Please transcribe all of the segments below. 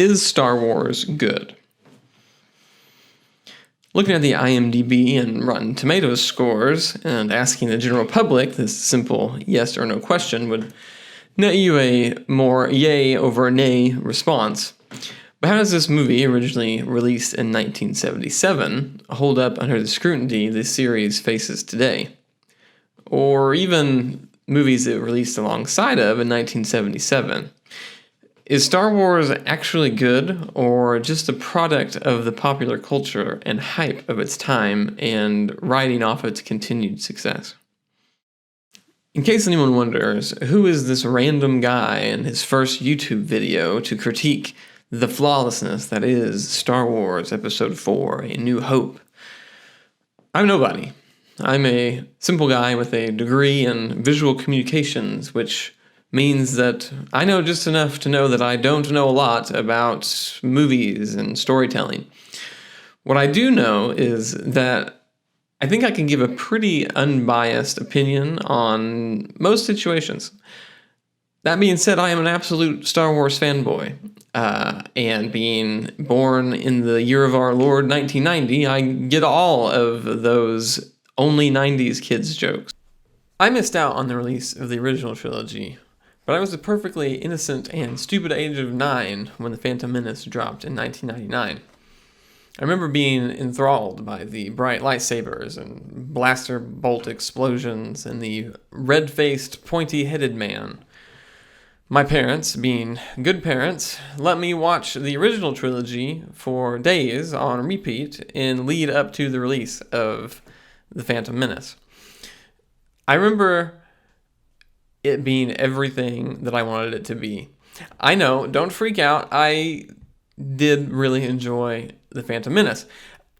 Is Star Wars good? Looking at the IMDb and Rotten Tomatoes scores and asking the general public this simple yes or no question would net you a more yay over nay response. But how does this movie, originally released in 1977, hold up under the scrutiny the series faces today? Or even movies it released alongside of in 1977. Is Star Wars actually good, or just a product of the popular culture and hype of its time and riding off its continued success? In case anyone wonders, who is this random guy in his first YouTube video to critique the flawlessness that is Star Wars Episode 4, A New Hope? I'm nobody. I'm a simple guy with a degree in visual communications, which means that I know just enough to know that I don't know a lot about movies and storytelling. What I do know is that I think I can give a pretty unbiased opinion on most situations. That being said, I am an absolute Star Wars fanboy. And being born in the year of our Lord 1990, I get all of those only 90s kids jokes. I missed out on the release of the original trilogy, but I was a perfectly innocent and stupid age of 9 when The Phantom Menace dropped in 1999. I remember being enthralled by the bright lightsabers and blaster bolt explosions and the red-faced, pointy-headed man. My parents, being good parents, let me watch the original trilogy for days on repeat in lead up to the release of The Phantom Menace. I remember it being everything that I wanted it to be. I know, don't freak out, I did really enjoy The Phantom Menace.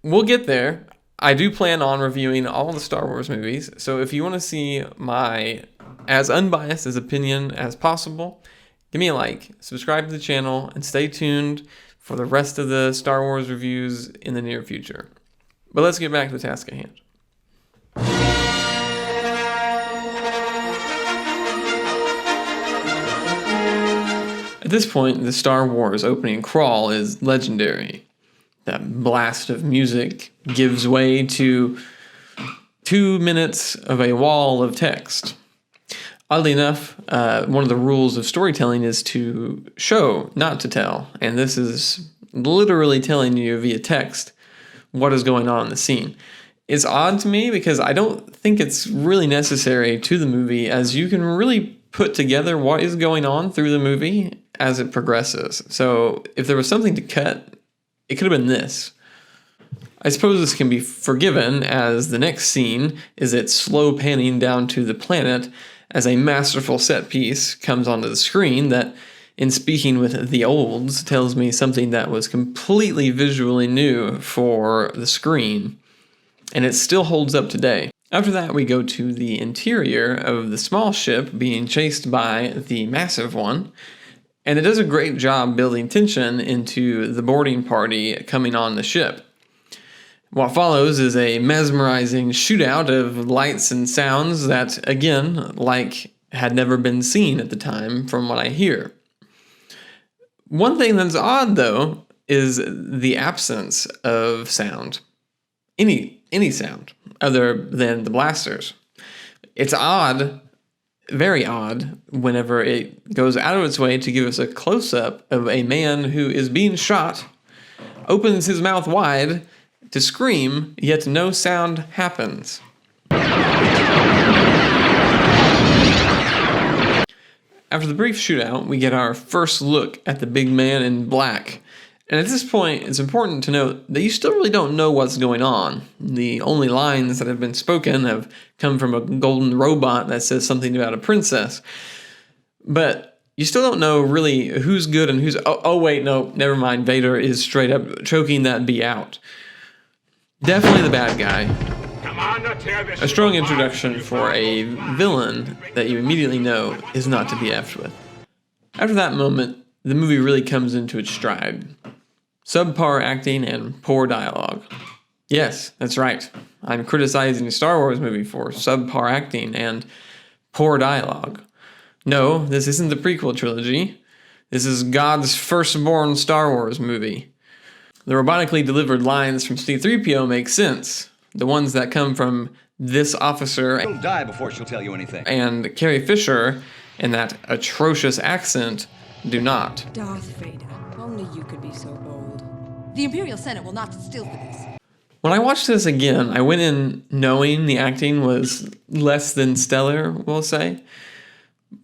We'll get there. I do plan on reviewing all the Star Wars movies, so if you want to see my as unbiased as opinion as possible, give me a like, subscribe to the channel, and stay tuned for the rest of the Star Wars reviews in the near future. But let's get back to the task at hand. At this point, the Star Wars opening crawl is legendary. That blast of music gives way to 2 minutes of a wall of text. Oddly enough, one of the rules of storytelling is to show, not to tell. And this is literally telling you via text what is going on in the scene. It's odd to me because I don't think it's really necessary to the movie, as you can really put together what is going on through the movie as it progresses. So if there was something to cut, it could have been this. I suppose this can be forgiven, as the next scene is it slow panning down to the planet as a masterful set piece comes onto the screen that, in speaking with the olds, tells me something that was completely visually new for the screen, and it still holds up today. After that, we go to the interior of the small ship being chased by the massive one, and it does a great job building tension into the boarding party coming on the ship. What follows is a mesmerizing shootout of lights and sounds that, again, had never been seen at the time from what I hear. One thing that's odd, though, is the absence of sound. Any sound other than the blasters. It's odd, very odd, whenever it goes out of its way to give us a close-up of a man who is being shot, opens his mouth wide to scream, yet no sound happens. After the brief shootout, we get our first look at the big man in black. And at this point, it's important to note that you still really don't know what's going on. The only lines that have been spoken have come from a golden robot that says something about a princess. But you still don't know really who's good and who's... Oh wait, no, never mind. Vader is straight up choking that bee out. Definitely the bad guy. A strong introduction for a villain that you immediately know is not to be effed with. After that moment, the movie really comes into its stride. Subpar acting and poor dialogue. Yes, that's right. I'm criticizing a Star Wars movie for subpar acting and poor dialogue. No, this isn't the prequel trilogy. This is God's firstborn Star Wars movie. The robotically delivered lines from C-3PO make sense. The ones that come from this officer She'll die before she'll tell you anything. and Carrie Fisher in that atrocious accent do not. Darth Vader, only you could be so bold. The Imperial Senate will not sit still for this. When I watched this again, I went in knowing the acting was less than stellar, we'll say.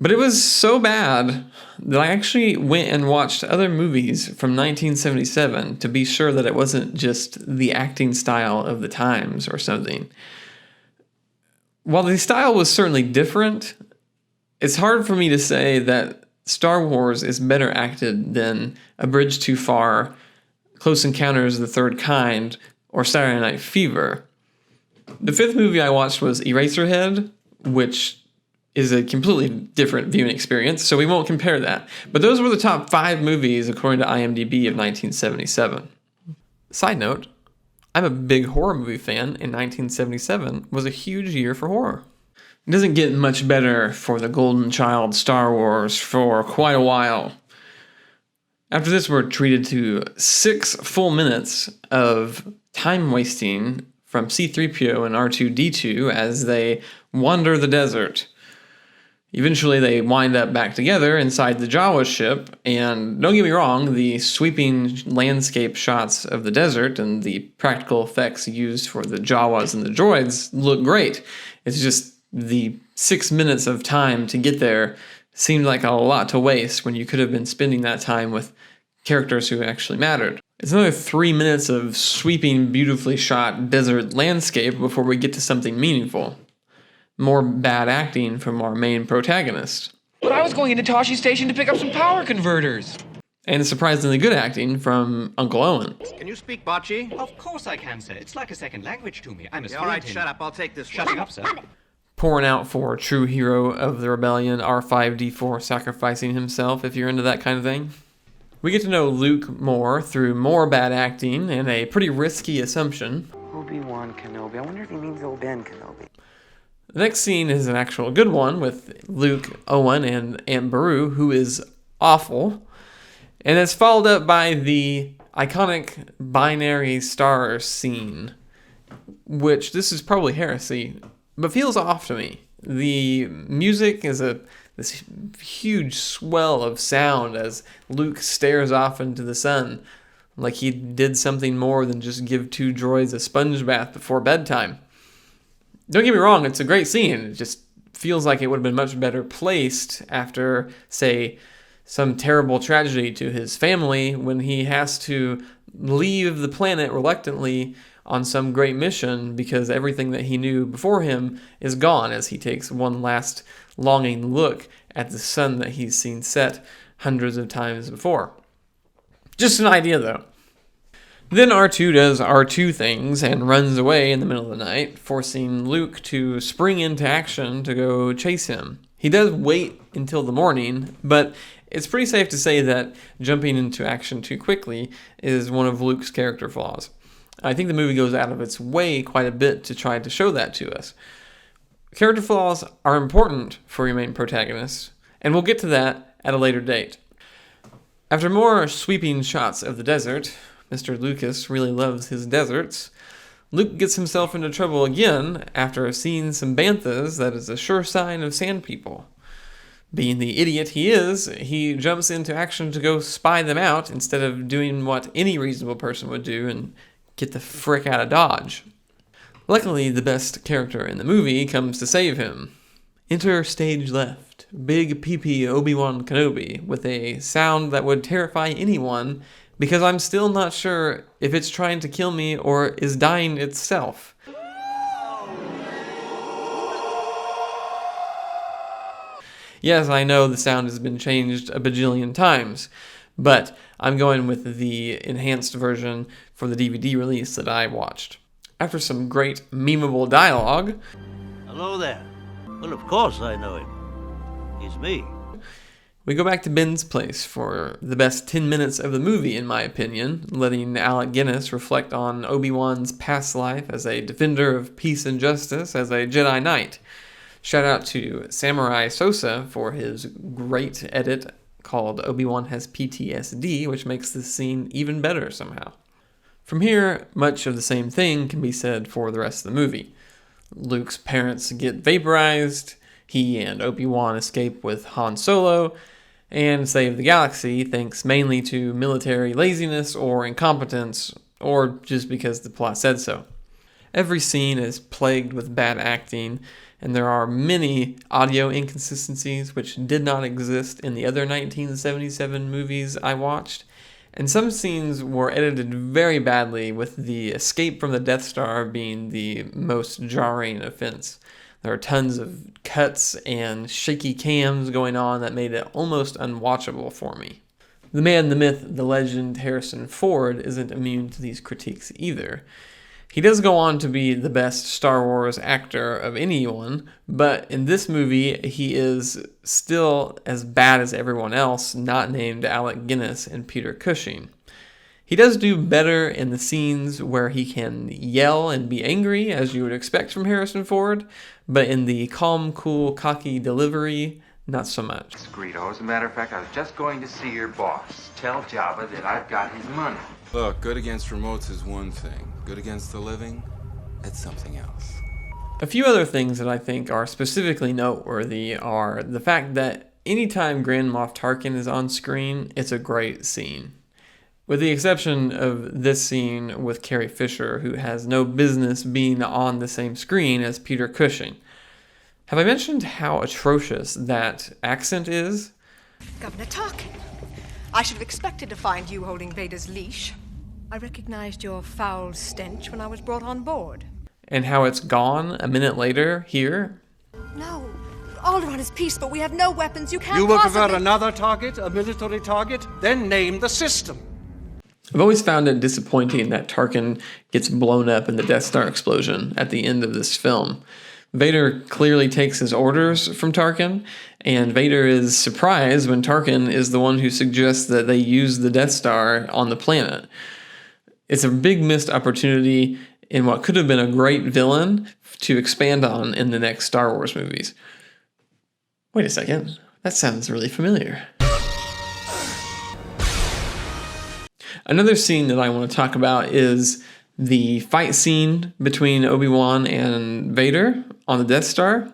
But it was so bad that I actually went and watched other movies from 1977 to be sure that it wasn't just the acting style of the times or something. While the style was certainly different, it's hard for me to say that Star Wars is better acted than A Bridge Too Far, Close Encounters of the Third Kind, or Saturday Night Fever. The fifth movie I watched was Eraserhead, which is a completely different viewing experience, so we won't compare that. But those were the top 5 movies according to IMDb of 1977. Side note, I'm a big horror movie fan, and 1977 was a huge year for horror. It doesn't get much better for the golden child Star Wars for quite a while. After this, we're treated to 6 full minutes of time wasting from C-3PO and R2-D2 as they wander the desert. Eventually, they wind up back together inside the Jawa ship, and don't get me wrong, the sweeping landscape shots of the desert and the practical effects used for the Jawas and the droids look great. It's just the 6 minutes of time to get there seemed like a lot to waste when you could have been spending that time with characters who actually mattered. It's another 3 minutes of sweeping, beautifully shot desert landscape before we get to something meaningful. More bad acting from our main protagonist. But I was going into Toshi Station to pick up some power converters. And surprisingly good acting from Uncle Owen. Can you speak Bocce? Of course I can, sir. It's like a second language to me. I'm as All right, shut up. I'll take this one. Shutting up, sir. Pouring out for true hero of the rebellion, R5-D4 sacrificing himself, if you're into that kind of thing. We get to know Luke more through more bad acting and a pretty risky assumption. Obi-Wan Kenobi. I wonder if he means old Ben Kenobi. The next scene is an actual good one with Luke, Owen, and Aunt Beru, who is awful. And it's followed up by the iconic binary star scene, which this is probably heresy, but feels off to me. The music is this huge swell of sound as Luke stares off into the sun, like he did something more than just give 2 droids a sponge bath before bedtime. Don't get me wrong, it's a great scene. It just feels like it would have been much better placed after, say, some terrible tragedy to his family when he has to leave the planet reluctantly on some great mission because everything that he knew before him is gone as he takes one last longing look at the sun that he's seen set hundreds of times before. Just an idea, though. Then R2 does R2 things and runs away in the middle of the night, forcing Luke to spring into action to go chase him. He does wait until the morning, but it's pretty safe to say that jumping into action too quickly is one of Luke's character flaws. I think the movie goes out of its way quite a bit to try to show that to us. Character flaws are important for your main protagonist, and we'll get to that at a later date. After more sweeping shots of the desert, Mr. Lucas really loves his deserts, Luke gets himself into trouble again after seeing some banthas that is a sure sign of sand people. Being the idiot he is, he jumps into action to go spy them out instead of doing what any reasonable person would do and get the frick out of Dodge. Luckily, the best character in the movie comes to save him. Enter stage left, big PP Obi-Wan Kenobi, with a sound that would terrify anyone because I'm still not sure if it's trying to kill me or is dying itself. Yes, I know the sound has been changed a bajillion times, but I'm going with the enhanced version for the DVD release that I watched. After some great memeable dialogue... Hello there. Well, of course I know him. He's me. We go back to Ben's place for the best 10 minutes of the movie, in my opinion, letting Alec Guinness reflect on Obi-Wan's past life as a defender of peace and justice as a Jedi Knight. Shout out to Samurai Sosa for his great edit called Obi-Wan has PTSD, which makes this scene even better somehow. From here, much of the same thing can be said for the rest of the movie. Luke's parents get vaporized, he and Obi-Wan escape with Han Solo, and save the galaxy thanks mainly to military laziness or incompetence, or just because the plot said so. Every scene is plagued with bad acting, and there are many audio inconsistencies which did not exist in the other 1977 movies I watched, and some scenes were edited very badly, with the escape from the Death Star being the most jarring offense. There are tons of cuts and shaky cams going on that made it almost unwatchable for me. The man, the myth, the legend, Harrison Ford isn't immune to these critiques either. He does go on to be the best Star Wars actor of anyone, but in this movie, he is still as bad as everyone else not named Alec Guinness and Peter Cushing. He does do better in the scenes where he can yell and be angry, as you would expect from Harrison Ford, but in the calm, cool, cocky delivery, not so much. Greedo, as a matter of fact, I was just going to see your boss. Tell Jabba that I've got his money. Look, good against remotes is one thing. Good against the living, it's something else. A few other things that I think are specifically noteworthy are the fact that anytime Grand Moff Tarkin is on screen, it's a great scene. With the exception of this scene with Carrie Fisher, who has no business being on the same screen as Peter Cushing. Have I mentioned how atrocious that accent is? Governor Tarkin, I should have expected to find you holding Vader's leash. I recognized your foul stench when I was brought on board. And how it's gone a minute later here? No, Alderaan is peace, but we have no weapons. You can't You will possibly... prefer another target, a military target? Then name the system. I've always found it disappointing that Tarkin gets blown up in the Death Star explosion at the end of this film. Vader clearly takes his orders from Tarkin, and Vader is surprised when Tarkin is the one who suggests that they use the Death Star on the planet. It's a big missed opportunity in what could have been a great villain to expand on in the next Star Wars movies. Wait a second, that sounds really familiar. Another scene that I want to talk about is the fight scene between Obi-Wan and Vader on the Death Star.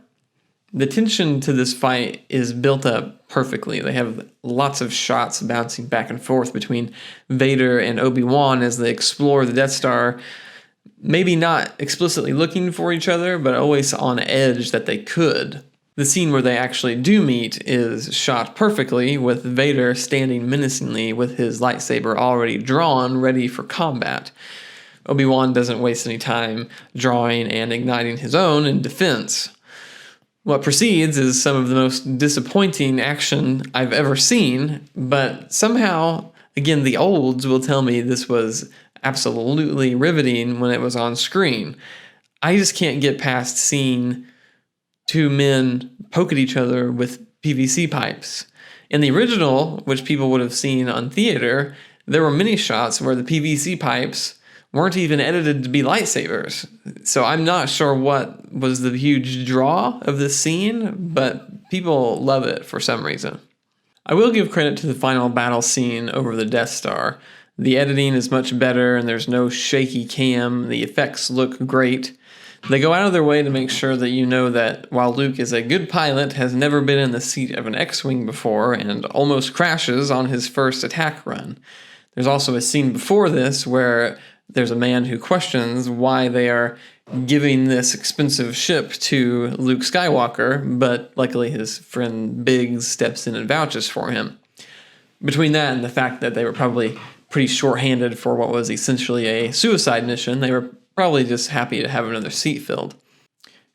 The tension to this fight is built up perfectly. They have lots of shots bouncing back and forth between Vader and Obi-Wan as they explore the Death Star, maybe not explicitly looking for each other, but always on edge that they could. The scene where they actually do meet is shot perfectly, with Vader standing menacingly with his lightsaber already drawn, ready for combat. Obi-Wan doesn't waste any time drawing and igniting his own in defense. What precedes is some of the most disappointing action I've ever seen, but somehow, again, the olds will tell me this was absolutely riveting when it was on screen. I just can't get past seeing two men poke at each other with PVC pipes. In the original, which people would have seen on theater, there were many shots where the PVC pipes weren't even edited to be lightsabers. So I'm not sure what was the huge draw of this scene, but people love it for some reason. I will give credit to the final battle scene over the Death Star. The editing is much better and there's no shaky cam. The effects look great. They go out of their way to make sure that you know that while Luke is a good pilot, has never been in the seat of an X-Wing before, and almost crashes on his first attack run. There's also a scene before this where there's a man who questions why they are giving this expensive ship to Luke Skywalker, but luckily his friend Biggs steps in and vouches for him. Between that and the fact that they were probably pretty short-handed for what was essentially a suicide mission, they were probably just happy to have another seat filled.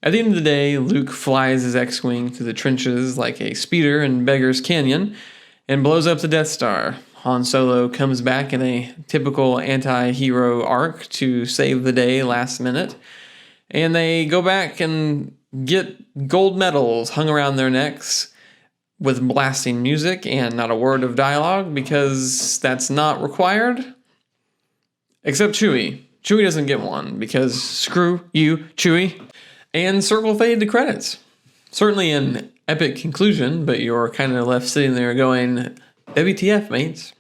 At the end of the day, Luke flies his X-Wing through the trenches like a speeder in Beggar's Canyon and blows up the Death Star. Han Solo comes back in a typical anti-hero arc to save the day last minute, and they go back and get gold medals hung around their necks with blasting music and not a word of dialogue because that's not required. Except Chewie. Chewie doesn't get one because screw you, Chewie. And circle fade to credits. Certainly in epic conclusion, but you're kind of left sitting there going, WTF, mates.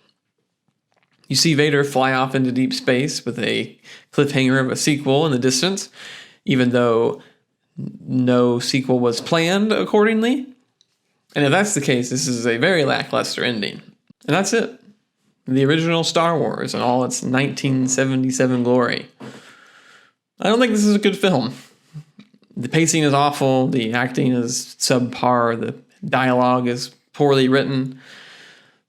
You see Vader fly off into deep space with a cliffhanger of a sequel in the distance, even though no sequel was planned accordingly. And if that's the case, this is a very lackluster ending. And that's it. The original Star Wars in all its 1977 glory. I don't think this is a good film. The pacing is awful, the acting is subpar, the dialogue is poorly written.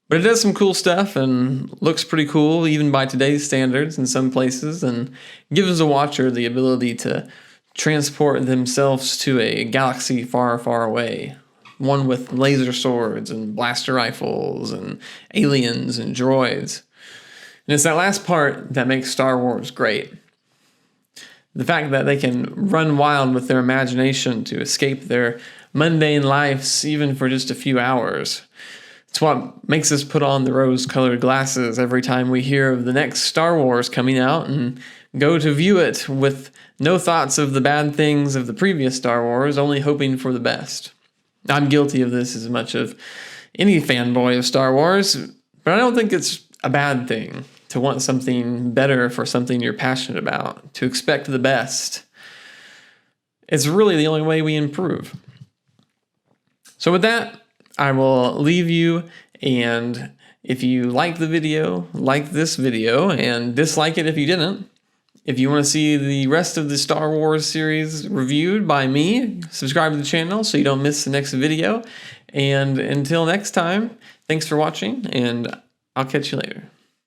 But it does some cool stuff and looks pretty cool, even by today's standards in some places, and gives the watcher the ability to transport themselves to a galaxy far, far away. One with laser swords and blaster rifles and aliens and droids. And it's that last part that makes Star Wars great. The fact that they can run wild with their imagination to escape their mundane lives even for just a few hours. It's what makes us put on the rose-colored glasses every time we hear of the next Star Wars coming out and go to view it with no thoughts of the bad things of the previous Star Wars, only hoping for the best. I'm guilty of this as much of any fanboy of Star Wars, but I don't think it's a bad thing to want something better for something you're passionate about, to expect the best. It's really the only way we improve. So with that, I will leave you, and if you like the video, like this video, and dislike it if you didn't. If you want to see the rest of the Star Wars series reviewed by me, subscribe to the channel so you don't miss the next video. And until next time, thanks for watching, and I'll catch you later.